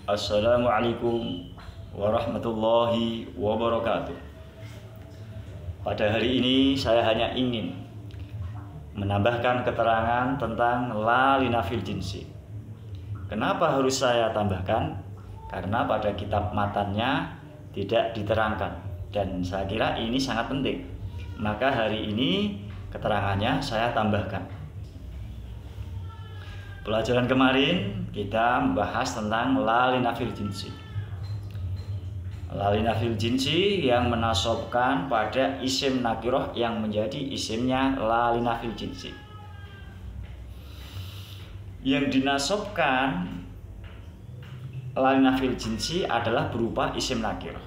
Assalamualaikum warahmatullahi wabarakatuh. Pada hari ini saya hanya ingin menambahkan keterangan tentang la linafil jinsi. Kenapa harus saya tambahkan? Karena pada kitab matannya tidak diterangkan dan saya kira ini sangat penting. Maka hari ini keterangannya saya tambahkan. Pelajaran kemarin kita membahas tentang la linafil jinsi. La linafil jinsi yang menasobkan pada isim nakiroh yang menjadi isimnya la linafil jinsi. Yang dinasobkan la linafil jinsi adalah berupa isim nakiroh.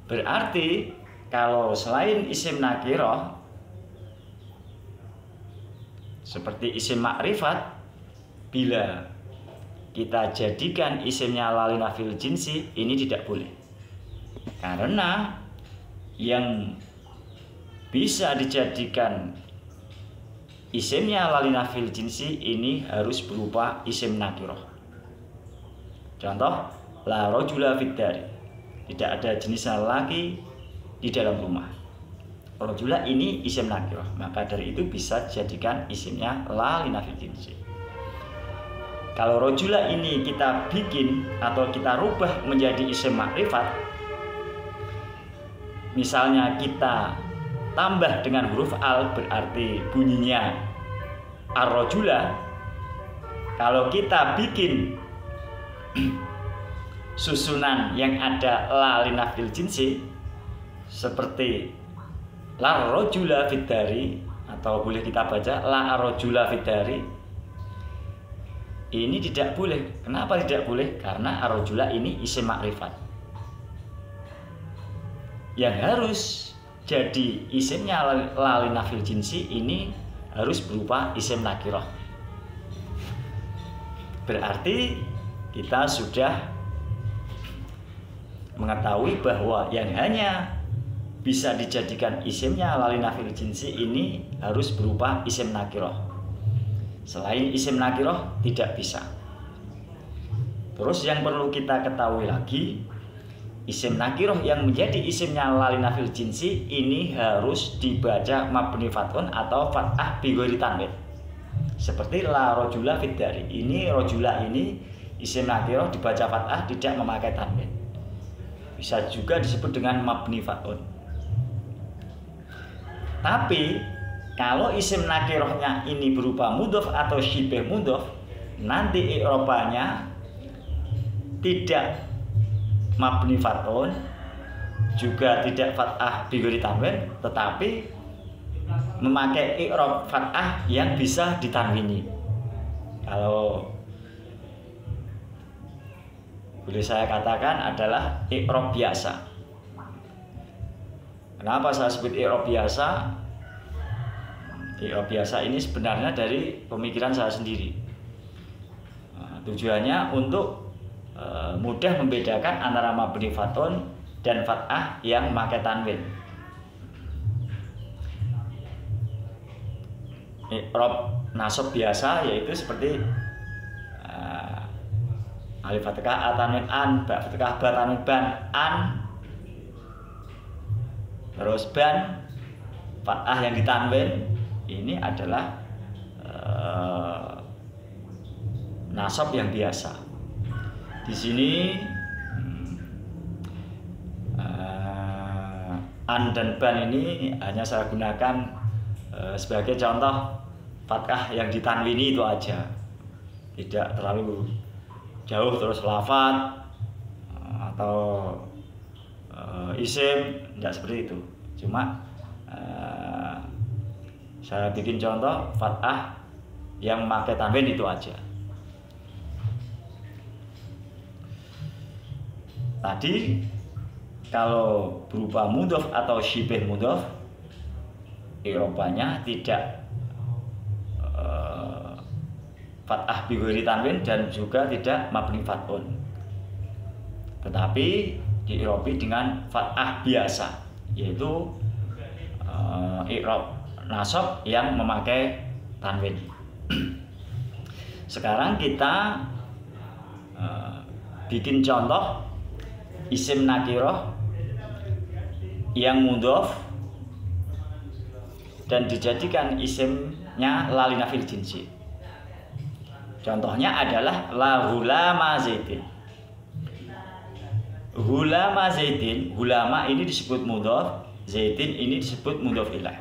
Berarti kalau selain isim nakiroh seperti isim makrifat, bila kita jadikan isimnya la linafil jinsi, ini tidak boleh. Karena yang bisa dijadikan isimnya la linafil jinsi ini harus berupa isim nakiroh. Contoh, la rojula fid dari. Tidak ada jenis lelaki di dalam rumah. Rojula ini isim nakiroh, maka dari itu bisa dijadikan isimnya la linafil jinsi. Kalau rojula ini kita bikin atau kita rubah menjadi isim makrifat, misalnya kita tambah dengan huruf al, berarti bunyinya ar-rojula. Kalau kita bikin susunan yang ada la linafil jinsi seperti la rojula fid dari, atau boleh kita baca la rojula fid dari, ini tidak boleh. Kenapa tidak boleh? Karena ar-rojula ini isim makrifat. Yang harus jadi isimnya la linafil jinsi ini harus berupa isim nakiroh. Berarti kita sudah mengetahui bahwa yang hanya bisa dijadikan isimnya la linafil jinsi ini harus berupa isim nakiroh. Selain isim nakiroh tidak bisa. Terus yang perlu kita ketahui lagi, isim nakiroh yang menjadi isimnya la linafil jinsi ini harus dibaca mabni fathun atau fathah bi ghairi tanwin. Seperti la rojula fid dari. Ini rojula ini isim nakiroh dibaca fathah, tidak memakai tanwin. Bisa juga disebut dengan mabni fathun. Tapi kalau isim nakirohnya ini berupa mudhof atau syibeh mudhof, nanti i'robanya tidak mabni fathun, juga tidak fathah bi ghairi tanwin, tetapi memakai i'rob fathah yang bisa ditanwini. Kalau boleh saya katakan adalah i'rob biasa. Kenapa saya sebut i'rob biasa? I'rob biasa ini sebenarnya dari pemikiran saya sendiri. Tujuannya untuk mudah membedakan antara mabni fathun dan fathah yang memakai tanwin. I'rob nasab biasa yaitu seperti alif fathah tanwin an, ba fathah ba tanwin ban, an, terus ban, fathah yang ditanwin, ini adalah nasab yang biasa. Di sini an dan ban ini hanya saya gunakan sebagai contoh fathah yang ditanwini itu aja, tidak terlalu jauh terus lafadz atau isim, tidak seperti itu. Cuma saya bikin contoh fathah yang memakai tanwin itu aja. Tadi kalau berupa mudhof atau syibeh mudhof, i'robanya tidak fathah bi ghairi tanwin dan juga tidak mabni fathun, tetapi di'irobi dengan fathah biasa, yaitu i'rob nasab yang memakai tanwin. Sekarang kita bikin contoh isim nakiroh yang mudhof dan dijadikan isimnya lalina fil jinsi. Contohnya adalah la hulama zaidin. Hulama zaidin, hulama ini disebut mudhof, zaidin ini disebut mudhof ilaih.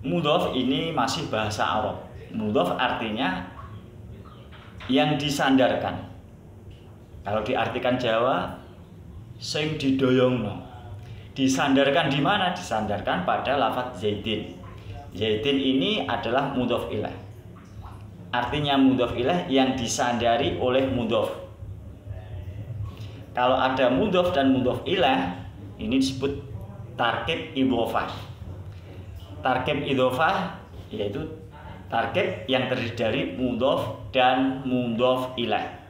Mudhof ini masih bahasa Arab. Mudhof artinya yang disandarkan. Kalau diartikan Jawa, sing didoyongno. Disandarkan di mana? Disandarkan pada lafaz zaidin. Zaidin ini adalah mudhof ilaih. Artinya mudhof ilaih yang disandari oleh mudhof. Kalau ada mudhof dan mudhof ilaih, ini disebut tarkib idhofah. Tarkib idhofah yaitu tarkib yang terdiri dari mudhof dan mudhof ilaih.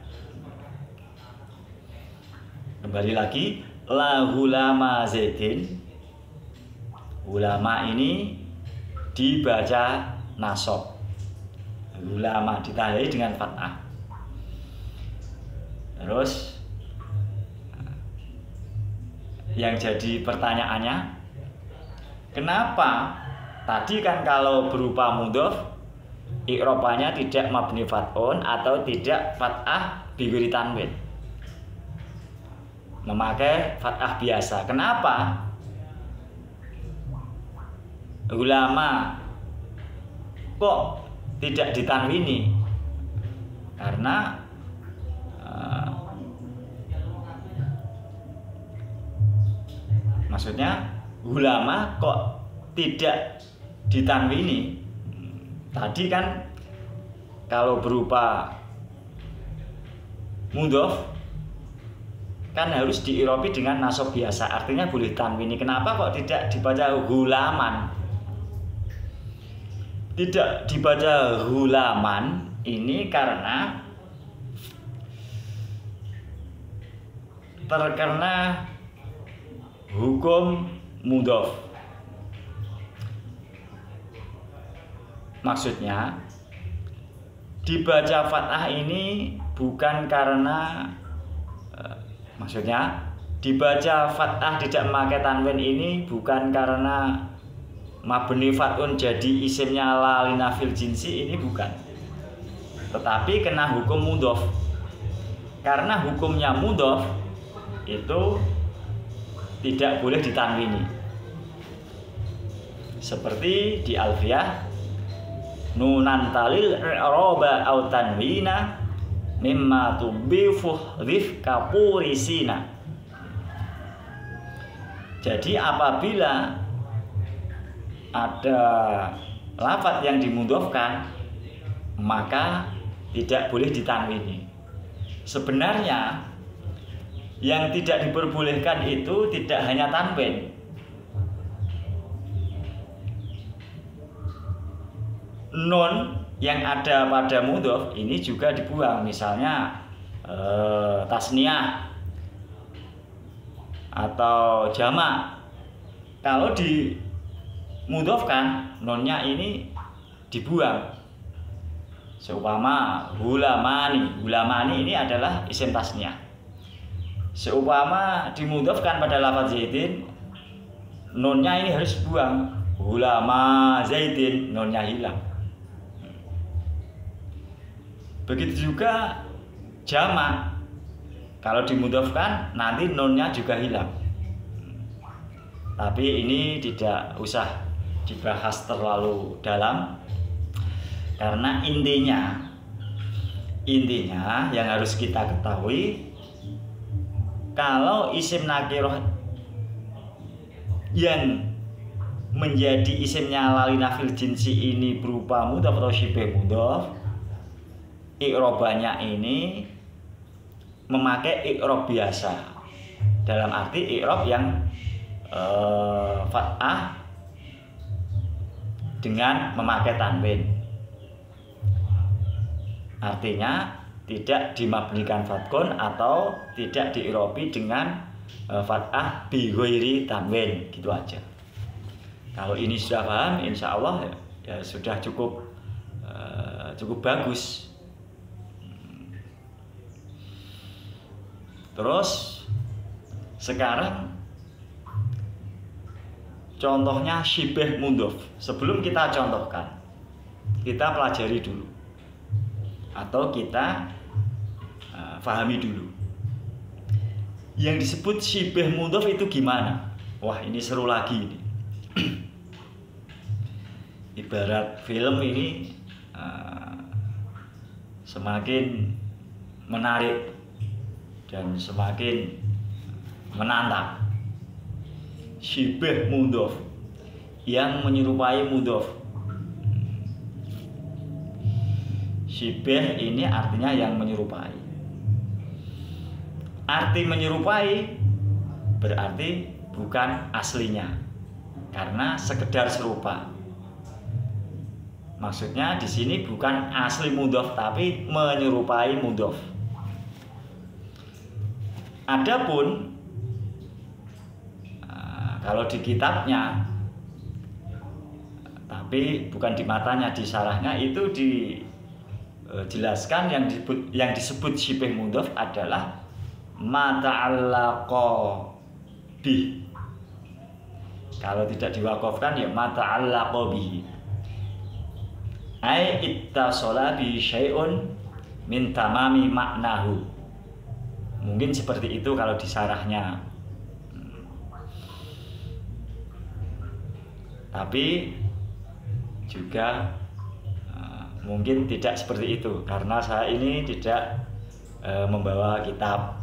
Kembali lagi, la hulama zaidin. Ulama ini dibaca nasab. Ulama ditandai dengan fathah. Terus yang jadi pertanyaannya, kenapa tadi kan kalau berupa mudhof i'rabanya tidak mabni fathun atau tidak fathah bi ghairi tanwin, memakai fathah biasa. Kenapa ulama kok tidak ditanwini? Karena maksudnya ulama kok tidak ditanwini? Tadi kan kalau berupa mudhof kan harus diirobi dengan nasab biasa, artinya boleh tanwini. Kenapa kok tidak dibaca hulaman? Tidak dibaca hulaman ini karena terkena hukum mudhof. Maksudnya dibaca fathah ini bukan karena maksudnya dibaca fathah tidak memakai tanwin ini bukan karena mabni fathun jadi isimnya lalina fil jinsi, ini bukan. Tetapi kena hukum mudhof. Karena hukumnya mudhof itu tidak boleh ditanwini. Seperti di Alfiyah, nunan talil i'raba au tanwina mimma tubifuh dhif kapurisina. Jadi apabila ada lafaz yang dimudhofkan maka tidak boleh ditanwini. Sebenarnya yang tidak diperbolehkan itu tidak hanya tanwin. Nun yang ada pada mudhof ini juga dibuang. Misalnya tasniyah atau jamak. Kalau dimudhofkan, nunnya ini dibuang. Seumpama hulamani. Hulamani ini adalah isim tasniyah. Seumpama dimudhofkan pada lafaz zaidin, nunnya ini harus dibuang. Hulama zaidin, nunnya hilang. Begitu juga jamak. Kalau dimudhofkan nanti nunnya juga hilang. Tapi ini tidak usah dibahas terlalu dalam, karena intinya yang harus kita ketahui, kalau isim nakiroh yang menjadi isimnya lalina fil jinsi ini berupa mudhof atau syibh mudhof, i'robanya ini memakai i'rob biasa, dalam arti i'rob yang fathah dengan memakai tanwin. Artinya tidak dimabnikan fathun atau tidak di'irobi dengan fathah bi ghairi tanwin, gitu aja. Kalau ini sudah paham, insya Allah ya sudah cukup bagus. Terus sekarang contohnya syibeh mudhof. Sebelum kita contohkan, kita pelajari dulu atau kita pahami dulu. Yang disebut syibeh mudhof itu gimana? Wah, ini seru lagi ini. Ibarat film ini semakin menarik dan semakin menantang. Syibeh mudhof, yang menyerupai mudhof. Syibeh ini artinya yang menyerupai. Arti menyerupai berarti bukan aslinya, karena sekedar serupa. Maksudnya di sini bukan asli mudhof tapi menyerupai mudhof. Adapun kalau di kitabnya, tapi bukan di matanya, di syarahnya itu dijelaskan yang disebut syibeh mudhof adalah ma ta'allaqa bih. Kalau tidak diwakafkan ya ma ta'allaqa bihi. Ai ittasala bi syai'un min tamami maknahu. Mungkin seperti itu kalau di syarahnya. Tapi juga mungkin tidak seperti itu, karena saya ini tidak membawa kitab,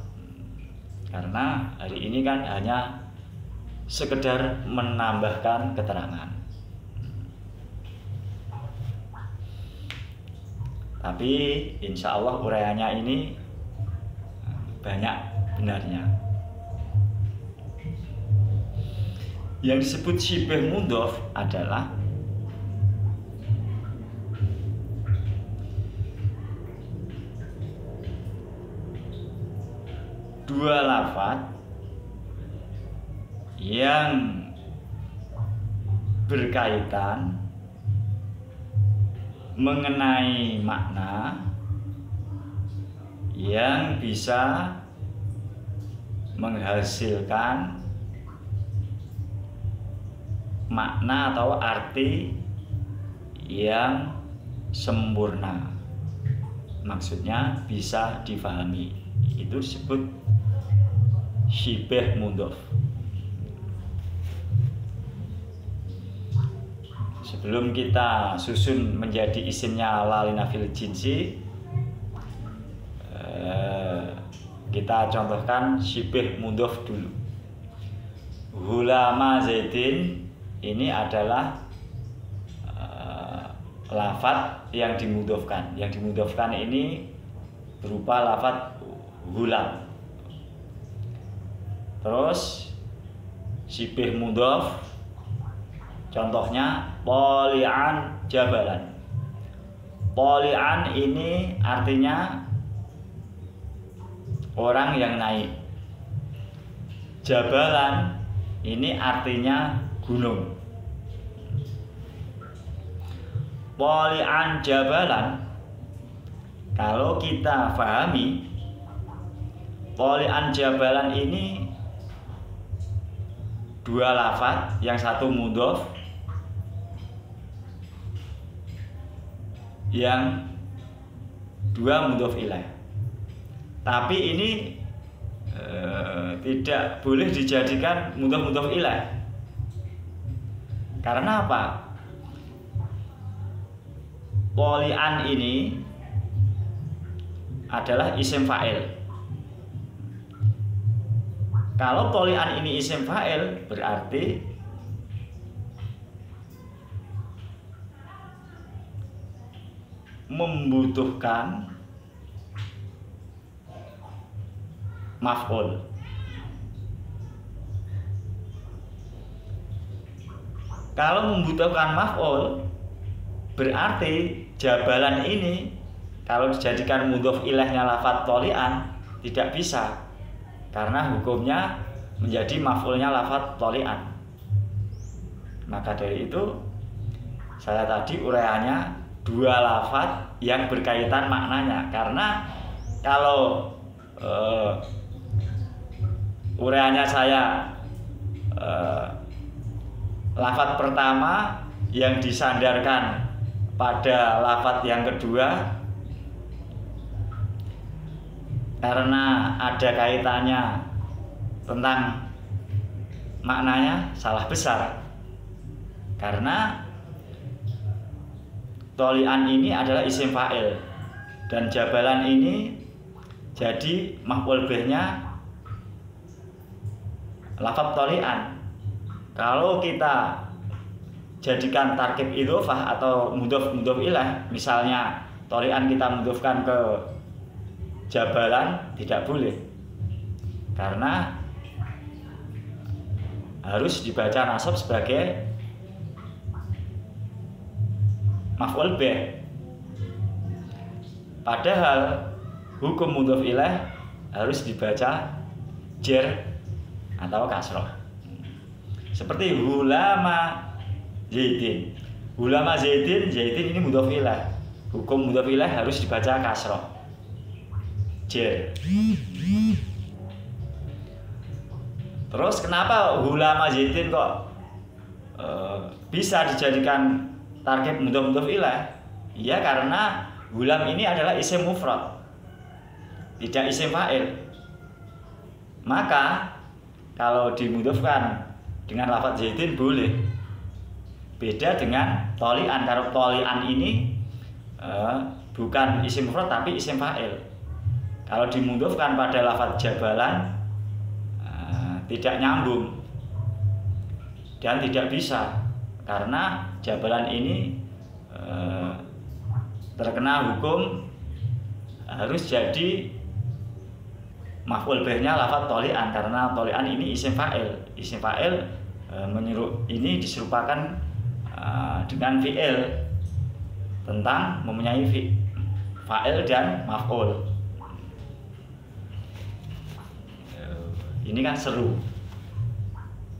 karena hari ini kan hanya sekedar menambahkan keterangan. Tapi insya Allah uraiannya ini banyak benarnya. Yang disebut syibeh mudhof adalah dua lafaz yang berkaitan mengenai makna yang bisa menghasilkan makna atau arti yang sempurna. Maksudnya bisa difahami. Itu disebut syibeh mudhof. Sebelum kita susun menjadi isimnya lalina fil jinsi, kita contohkan syibeh mudhof dulu. Hulama zaidin ini adalah lafaz yang dimudhofkan. Yang dimudhofkan ini berupa lafaz hulam. Terus syibeh mudhof contohnya poli'an jabalan. Poli'an ini artinya orang yang naik. Jabalan ini artinya gunung. Poli'an jabalan, kalau kita pahami, poli'an jabalan ini dua lafaz, yang satu mudhof, yang dua mudhof ilaih. Tapi ini tidak boleh dijadikan mudhof ilaih. Karena apa? Poli'an ini adalah isim fa'il. Kalau poli'an ini isim fa'il, berarti membutuhkan maf'ul. Kalau membutuhkan maf'ul, berarti jabalan ini kalau dijadikan mudhof ilaihnya lafaz tolian tidak bisa, karena hukumnya menjadi maf'ulnya lafaz tolian. Maka dari itu saya tadi uraiannya dua lafaz yang berkaitan maknanya, karena kalau uraiannya saya lafadz pertama yang disandarkan pada lafadz yang kedua karena ada kaitannya tentang maknanya salah besar, karena tolian ini adalah isim fa'il dan jabalan ini jadi maf'ul bihnya lafadz tolian. Kalau kita jadikan tarkib idhofah atau mudhof ilaih, misalnya tolian kita mudhofkan ke jabalan, tidak boleh, karena harus dibaca nasab sebagai maf'ul bih. Padahal hukum mudhof ilaih harus dibaca jer atau kasroh. Seperti hulama zaidin. Hulama zaidin, zaidin ini mudhof ilaih. Hukum mudhof ilaih harus dibaca kasroh. Jer. Terus kenapa hulama zaidin kok bisa dijadikan tarkib mudhof ilaih? Ya karena hulam ini adalah isim mufrad, tidak isim fa'il. Maka kalau dimudhofkan dengan lafadz zaidin boleh. Beda dengan tolian. Kalau tolian ini bukan isim mufrad tapi isim fa'il. Kalau dimudhofkan pada lafadz jabalan tidak nyambung dan tidak bisa, karena jabalan ini terkena hukum harus jadi maf'ul bihnya lafadz tolian, karena tolian ini isim fa'il. Isim fa'il ini diserupakan dengan fi'il, tentang mempunyai fa'il dan maf'ul. Ini kan seru.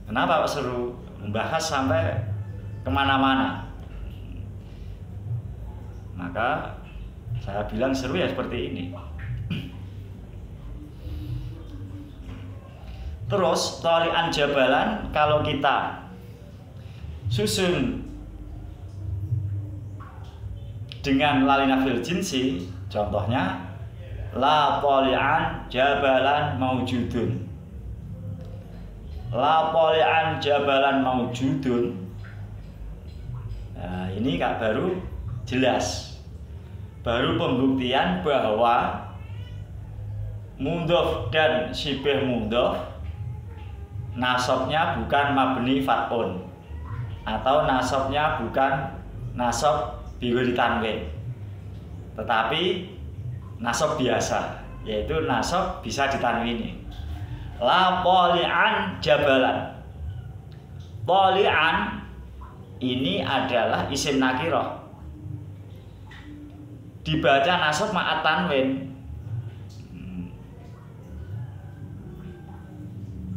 Kenapa kok seru? Membahas sampai kemana-mana. Maka saya bilang seru ya seperti ini. Terus tolian jabalan kalau kita susun dengan lalina fil jinsi, contohnya la tolian jabalan maujudun. La tolian jabalan maujudun. Nah, ini kak baru jelas, baru pembuktian bahwa mudhof dan syibih mudhof nasabnya bukan mabni fat'un, atau nasabnya bukan nasab bighairi tanwin, tetapi nasab biasa, yaitu nasab bisa ditanwini. La tolian jabalan. Tolian ini adalah isim nakirah, dibaca nasab ma'at tanwin.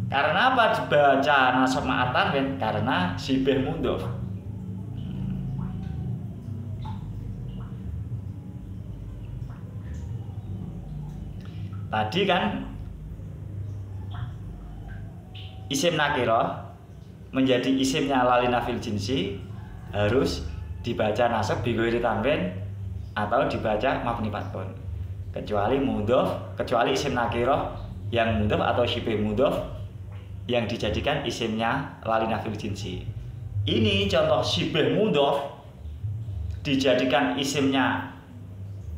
Karena apa dibaca nasab ma'at tanwin? Karena syibih mudhof. Tadi kan isim nakirah menjadi isimnya lalina fil jinsi harus dibaca nasab bighairi tanwin atau dibaca mabni fat'un, kecuali mudhof, kecuali isim nakirah yang mudhof atau syibih mudhof yang dijadikan isimnya lalina fil jinsi. Ini contoh syibih mudhof dijadikan isimnya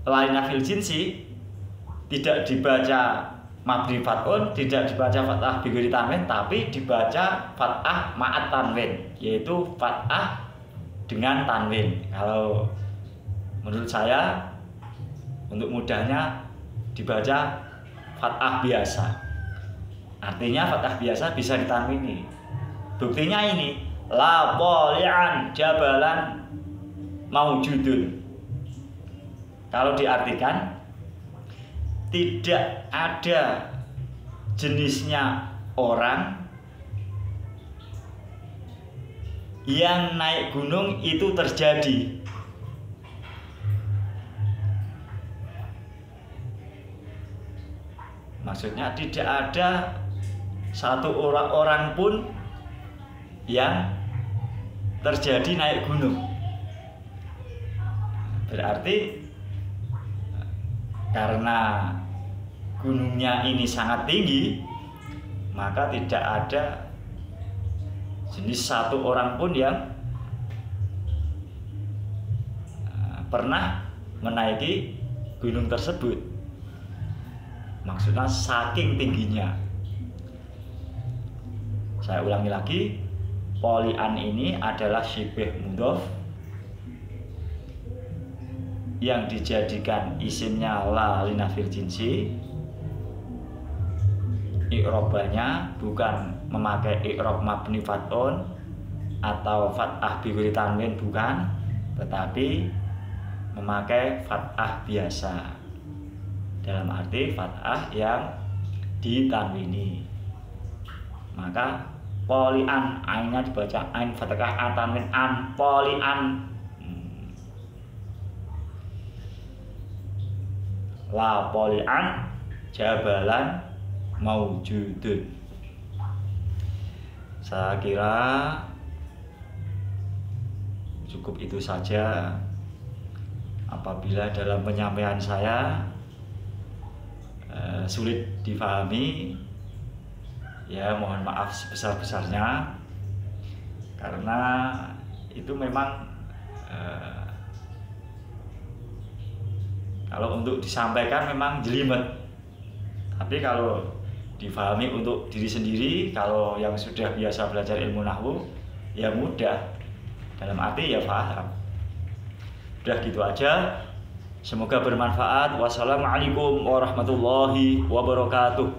lalina fil jinsi, tidak dibaca mabni fat'un, tidak dibaca fathah bighairi tanwin, tapi dibaca fathah ma'at tanwin, yaitu fathah dengan tanwin. Kalau menurut saya untuk mudahnya dibaca fathah biasa. Artinya fathah biasa bisa ditanwini. Buktinya ini, la tolian jabalan maujudun. Kalau diartikan, tidak ada jenisnya orang yang naik gunung itu terjadi. Maksudnya tidak ada satu orang pun yang terjadi naik gunung. Berarti karena gunungnya ini sangat tinggi, maka tidak ada jenis satu orang pun yang pernah menaiki gunung tersebut. Maksudnya saking tingginya. Saya ulangi lagi, polian ini adalah syibih mudhof yang dijadikan isimnya la linafil jinsi. I'robanya bukan memakai i'rob mabni fathun atau fathah bi ghairi tanwin, bukan, tetapi memakai fathah biasa, dalam arti fathah yang ditanwini. Maka polian, ainnya dibaca ain fathah tanwin an, polian. La polian jabalan maujudun. Saya kira cukup itu saja. Apabila dalam penyampaian saya sulit difahami, ya mohon maaf sebesar-besarnya, karena itu memang kalau untuk disampaikan memang jelimet, tapi kalau difahami untuk diri sendiri, kalau yang sudah biasa belajar ilmu nahwu ya mudah, dalam arti ya paham. Udah gitu aja, semoga bermanfaat. Wassalamualaikum warahmatullahi wabarakatuh.